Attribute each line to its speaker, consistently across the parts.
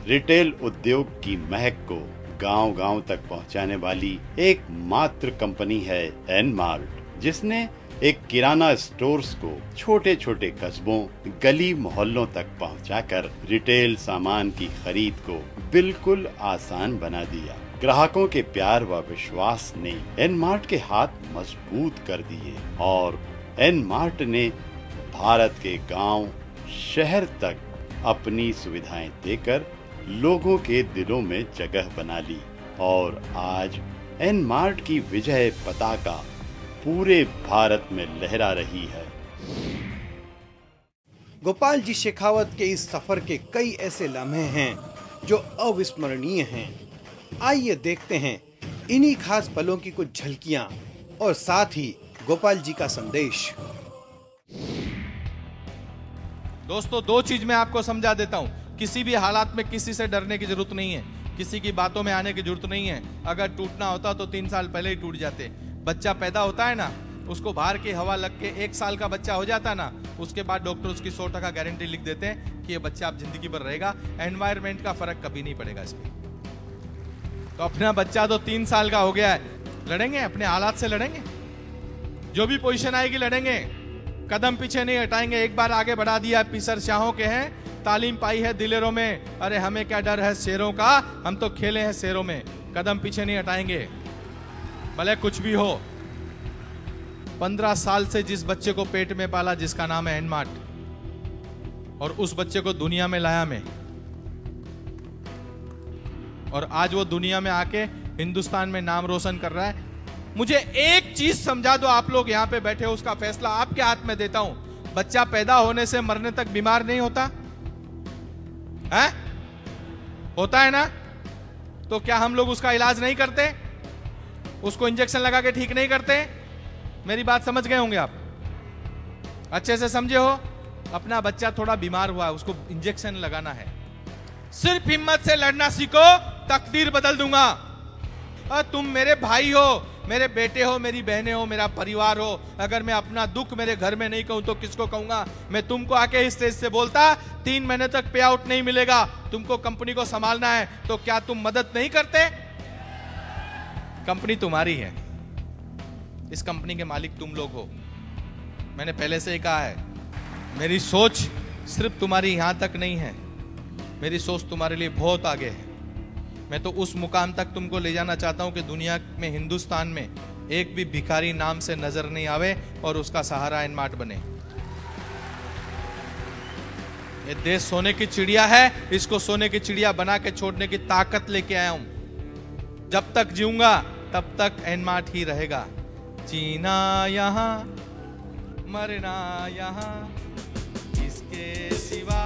Speaker 1: Retail उद्योग की महक को गांव-गांव तक पहुंचाने वाली एकमात्र कंपनी है एनमार्ट, जिसने एक किराना स्टोर्स को छोटे-छोटे कस्बों, गली मोहल्लों तक पहुंचाकर रिटेल सामान की खरीद को बिल्कुल आसान बना दिया। ग्राहकों के प्यार व विश्वास ने एनमार्ट के हाथ मजबूत कर दिए और एनमार्ट ने भारत के गांव, शहर तक अपनी सुविधाएं देकर लोगों के दिलों में जगह बना ली और आज एनमार्ट की विजय पताका पूरे भारत में लहरा रही है।
Speaker 2: गोपाल जी शेखावत के इस सफर के कई ऐसे लम्हे हैं जो अविस्मरणीय हैं। आइए देखते हैं इन्हीं खास पलों की कुछ झलकियां और साथ ही गोपाल जी का संदेश।
Speaker 3: दोस्तों, दो चीज मैं आपको समझा देता हूं। किसी भी हालात में किसी से डरने की जरूरत नहीं है, किसी की बातों में आने की जरूरत नहीं है। अगर टूटना होता तो 3 साल पहले ही टूट जाते। बच्चा पैदा होता है ना, उसको बाहर की हवा लग के 1 साल का बच्चा हो जाता ना, उसके बाद डॉक्टर उसकी 100% गारंटी लिख देते हैं कि ये बच्चा आप जिंदगी भर रहेगा। एनवायरमेंट का फर्क कभी नहीं पड़ेगा इसमें। तो अपना बच्चा तो 3 साल का हो गया है, लड़ेंगे, अपने हालात से लड़ेंगे, जो भी पोजीशन आएगी लड़ेंगे, कदम पीछे नहीं हटाएंगे। एक बार आगे बढ़ा दिया, पीसर शाहों के हैं, तालीम पाई है दिलेरों में, अरे हमें क्या डर है शेरों का, हम तो खेले हैं शेरों में। कदम पीछे नहीं हटाएंगे, भले कुछ भी हो। 15 साल से जिस बच्चे को पेट में पाला, जिसका नाम है एनमार्ट, और उस बच्चे को दुनिया में लाया मैं, और आज वो दुनिया में आके हिंदुस्तान में नाम रोशन कर रहा है। मुझे एक चीज समझा दो, आप लोग यहां पे बैठे हो, उसका फैसला आपके हाथ में देता हूं। बच्चा पैदा होने से मरने तक बीमार नहीं होता है? होता है ना? तो क्या हम लोग उसका इलाज नहीं करते? उसको इंजेक्शन लगा के ठीक नहीं करते? मेरी बात समझ गए होंगे आप, अच्छे से समझे हो। अपना बच्चा थोड़ा बीमार हुआ है, उसको इंजेक्शन लगाना है। सिर्फ हिम्मत से लड़ना सीखो, तकदीर बदल दूंगा। तुम मेरे भाई हो, मेरे बेटे हो, मेरी बहनें हो, मेरा परिवार हो। अगर मैं अपना दुख मेरे घर में नहीं कहूं तो किसको कहूंगा? मैं तुमको आके इस स्टेज से बोलता 3 महीने तक पे आउट नहीं मिलेगा, तुमको कंपनी को संभालना है, तो क्या तुम मदद नहीं करते? कंपनी तुम्हारी है, इस कंपनी के मालिक तुम लोग हो। मैंने पहले से ही कहा है, मेरी सोच सिर्फ तुम्हारी यहां तक नहीं है, मेरी सोच तुम्हारे लिए बहुत आगे है। मैं तो उस मुकाम तक तुमको ले जाना चाहता हूं कि दुनिया में, हिंदुस्तान में एक भी भिखारी नाम से नजर नहीं आवे और उसका सहारा एनमार्ट बने। ये देश सोने की चिड़िया है, इसको सोने की चिड़िया बना के छोड़ने की ताकत लेके आया हूं। जब तक जीऊंगा तब तक एनमार्ट ही रहेगा। जीना यहां, मरना यहां, इसके सिवा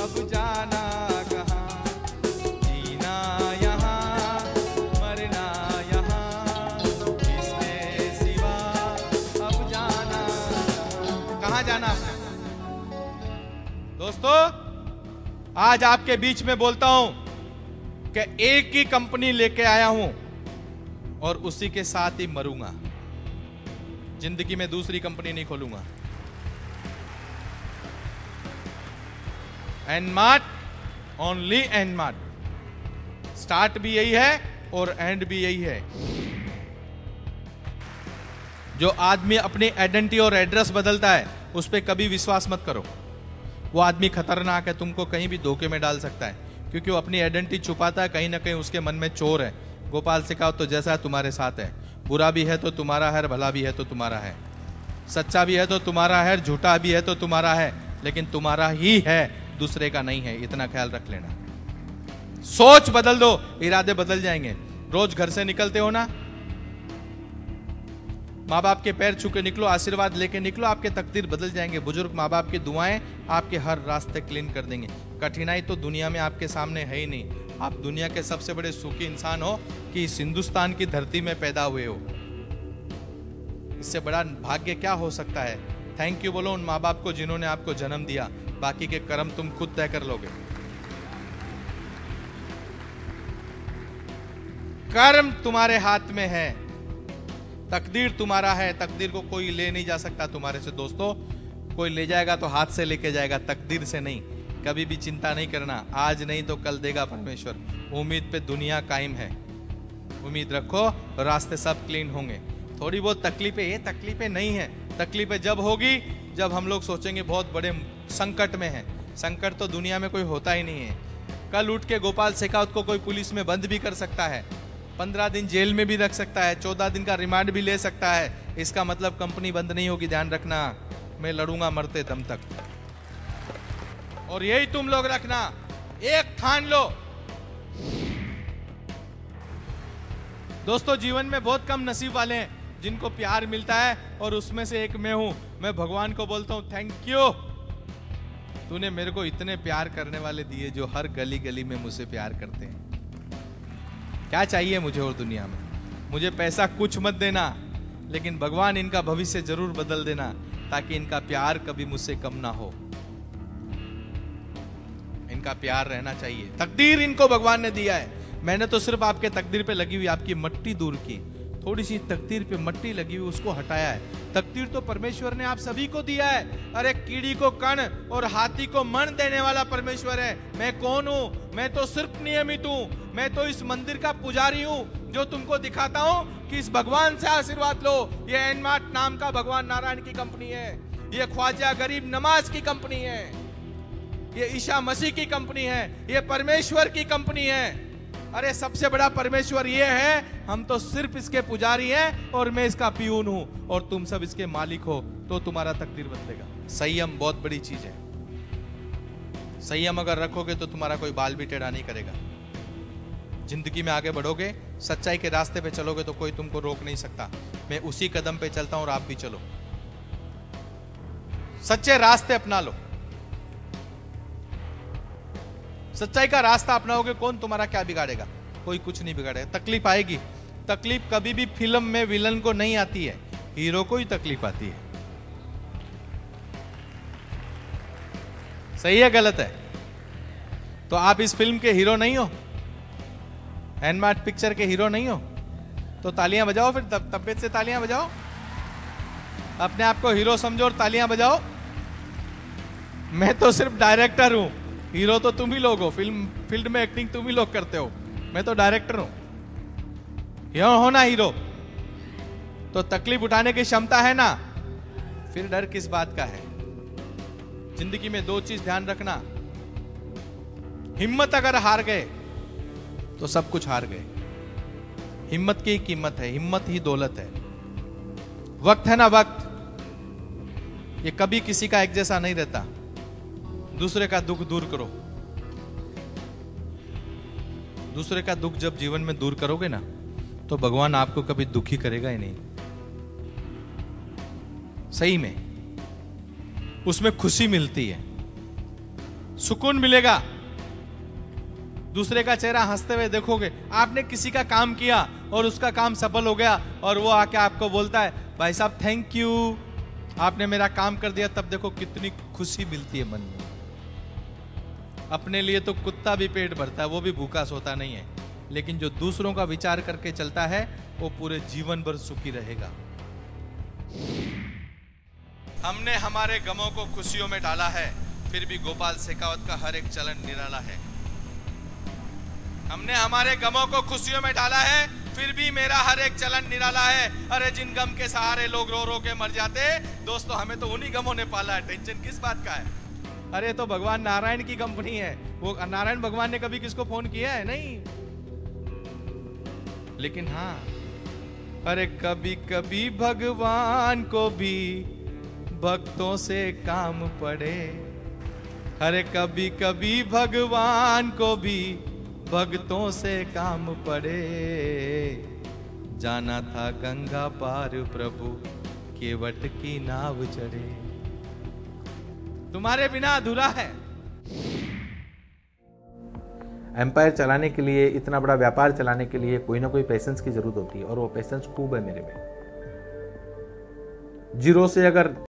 Speaker 3: अब जाना कहां। जीना यहां, मरना यहां, इसके सिवा अब जाना कहां जाना। दोस्तों, आज आपके बीच में बोलता हूं कि एक ही कंपनी लेके आया हूं और उसी के साथ ही मरूंगा। जिंदगी में दूसरी कंपनी नहीं खोलूंगा। एनमार्ट, ओनली एनमार्ट। स्टार्ट भी यही है और एंड भी यही है। जो आदमी अपनी आइडेंटिटी और एड्रेस बदलता है, उस पर कभी विश्वास मत करो। वो आदमी खतरनाक है, तुमको कहीं भी धोखे में डाल सकता है, क्योंकि वो अपनी आइडेंटिटी छुपाता है। कहीं ना कहीं उसके मन में चोर है। गोपाल शेखावत तो जैसा तुम्हारे साथ है, बुरा भी है तो तुम्हारा है, भला भी है तो तुम्हारा है, सच्चा भी है तो तुम्हारा है, झूठा भी है तो तुम्हारा है, लेकिन तुम्हारा ही है, दूसरे का नहीं है। इतना ख्याल रख लेना। सोच बदल दो, इरादे बदल जाएंगे। रोज घर से निकलते हो ना, माँ बाप के पैर छू के निकलो, आशीर्वाद लेके निकलो, आपके तकदीर बदल जाएंगे। बुजुर्ग माँ बाप की दुआएं आपके हर रास्ते क्लीन कर देंगे। कठिनाई तो दुनिया में आपके सामने है ही नहीं। आप दुनिया के सबसे बड़े सुखी इंसान हो कि इस हिंदुस्तान की धरती में पैदा हुए हो। इससे बड़ा भाग्य क्या हो सकता है? थैंक यू बोलो उन माँ बाप को जिन्होंने आपको जन्म दिया। बाकी के कर्म तुम खुद तय कर लोगे। कर्म तुम्हारे हाथ में है, तकदीर तुम्हारा है। तकदीर को कोई ले नहीं जा सकता तुम्हारे से। दोस्तों, कोई ले जाएगा तो हाथ से लेके जाएगा, तकदीर से नहीं। कभी भी चिंता नहीं करना, आज नहीं तो कल देगा परमेश्वर। उम्मीद पे दुनिया कायम है, उम्मीद रखो, रास्ते सब क्लीन होंगे। थोड़ी बहुत तकलीफें, ये तकलीफें नहीं है, तकलीफें जब होगी जब हम लोग सोचेंगे बहुत बड़े संकट में है। संकट तो दुनिया में कोई होता ही नहीं है। कल उठ के गोपाल शेखावत को कोई पुलिस में बंद भी कर सकता है, 15 दिन जेल में भी रख सकता है, 14 दिन का रिमांड भी ले सकता है। इसका मतलब कंपनी बंद नहीं होगी, ध्यान रखना। मैं लड़ूंगा मरते दम तक। और यही तुम लोग रखना, एक ठान लो। दोस्तों, जीवन में बहुत कम नसीब वाले हैं जिनको प्यार मिलता है, और उसमें से एक मैं हूं। मैं भगवान को बोलता हूं, थैंक यू, तूने मेरे को इतने प्यार करने वाले दिए जो हर गली गली में मुझसे प्यार करते हैं। क्या चाहिए मुझे और दुनिया में? मुझे पैसा कुछ मत देना, लेकिन भगवान इनका भविष्य जरूर बदल देना, ताकि इनका प्यार कभी मुझसे कम ना हो। इनका प्यार रहना चाहिए। तकदीर इनको भगवान ने दिया है, मैंने तो सिर्फ आपके तकदीर पे लगी हुई आपकी मट्टी दूर की, थोड़ी सी तकदीर पे मट्टी लगी हुई उसको हटाया है। तकदीर तो परमेश्वर ने आप सभी को दिया है। अरे कीड़ी को कण और हाथी को मन देने वाला परमेश्वर है। मैं कौन हूं? मैं तो सिर्फ नियमित हूं। मैं तो इस मंदिर का पुजारी हूं जो तुमको दिखाता हूं कि इस भगवान से आशीर्वाद लो। ये एनमार्ट नाम का भगवान नारायण की कंपनी है, ये ख्वाजा गरीब नवाज की कंपनी है, ये ईसा मसीह की कंपनी है, ये परमेश्वर की कंपनी है। अरे सबसे बड़ा परमेश्वर ये है, हम तो सिर्फ इसके पुजारी हैं और मैं इसका पियून हूं, और तुम सब इसके मालिक हो। तो तुम्हारा तकदीर बदलेगा। संयम बहुत बड़ी चीज है। संयम अगर रखोगे तो तुम्हारा कोई बाल भी टेढ़ा नहीं करेगा। जिंदगी में आगे बढ़ोगे, सच्चाई के रास्ते पे चलोगे तो कोई तुमको रोक नहीं सकता। मैं उसी कदम पे चलता हूं और आप भी चलो। सच्चे रास्ते अपना लो। सच्चाई का रास्ता अपनाओगे, कौन तुम्हारा क्या बिगाड़ेगा? कोई कुछ नहीं बिगाड़ेगा। तकलीफ आएगी, तकलीफ कभी भी फिल्म में विलन को नहीं आती है, हीरो को ही तकलीफ आती है। सही है गलत है? तो आप इस फिल्म के हीरो नहीं हो, एनमार्ट पिक्चर के हीरो नहीं हो, तो तालियां बजाओ फिर, तबियत से तालियां बजाओ, अपने आप को हीरो समझो और तालियां बजाओ। मैं तो सिर्फ डायरेक्टर हूं, हीरो तो तुम ही लोग हो। फील्ड में एक्टिंग तुम ही लोग करते हो, मैं तो डायरेक्टर हूं। यह हो ना हीरो, तो तकलीफ उठाने की क्षमता है ना, फिर डर किस बात का है? जिंदगी में दो चीज ध्यान रखना, हिम्मत अगर हार गए तो सब कुछ हार गए। हिम्मत की कीमत है, हिम्मत ही दौलत है। वक्त है ना, वक्त, ये कभी किसी का एक जैसा नहीं रहता। दूसरे का दुख दूर करो। दूसरे का दुख जब जीवन में दूर करोगे ना, तो भगवान आपको कभी दुखी करेगा ही नहीं। सही में उसमें खुशी मिलती है, सुकून मिलेगा। दूसरे का चेहरा हंसते हुए देखोगे। आपने किसी का काम किया और उसका काम सफल हो गया, और वो आके आपको बोलता है, भाई साहब थैंक यू, आपने मेरा काम कर दिया, तब देखो कितनी खुशी मिलती है मन में। अपने लिए तो कुत्ता भी पेट भरता है, वो भी भूखा सोता नहीं है, लेकिन जो दूसरों का विचार करके चलता है वो पूरे जीवन भर सुखी रहेगा। हमने हमारे गमों को खुशियों में डाला है, फिर भी गोपाल शेखावत का हर एक चलन निराला है। हमने हमारे गमों को खुशियों में डाला है, फिर भी मेरा हर एक चलन निराला है। अरे जिन गम के सहारे लोग रो रो के मर जाते, दोस्तों हमें तो उन्हीं गमों ने पाला है, टेंशन किस बात का है? अरे तो भगवान नारायण की कंपनी है, वो नारायण भगवान ने कभी किसको फोन किया है? नहीं। लेकिन हाँ, अरे कभी कभी भगवान को भी भक्तों से काम पड़े। अरे कभी कभी भगवान को भी भक्तों से काम पड़े। जाना था गंगा पार प्रभु, केवट की नाव चढ़े। तुम्हारे बिना अधूरा है।
Speaker 4: एम्पायर चलाने के लिए, इतना बड़ा व्यापार चलाने के लिए कोई ना कोई पेशेंस की जरूरत होती है, और वो पेशेंस खूब है मेरे में। जीरो से अगर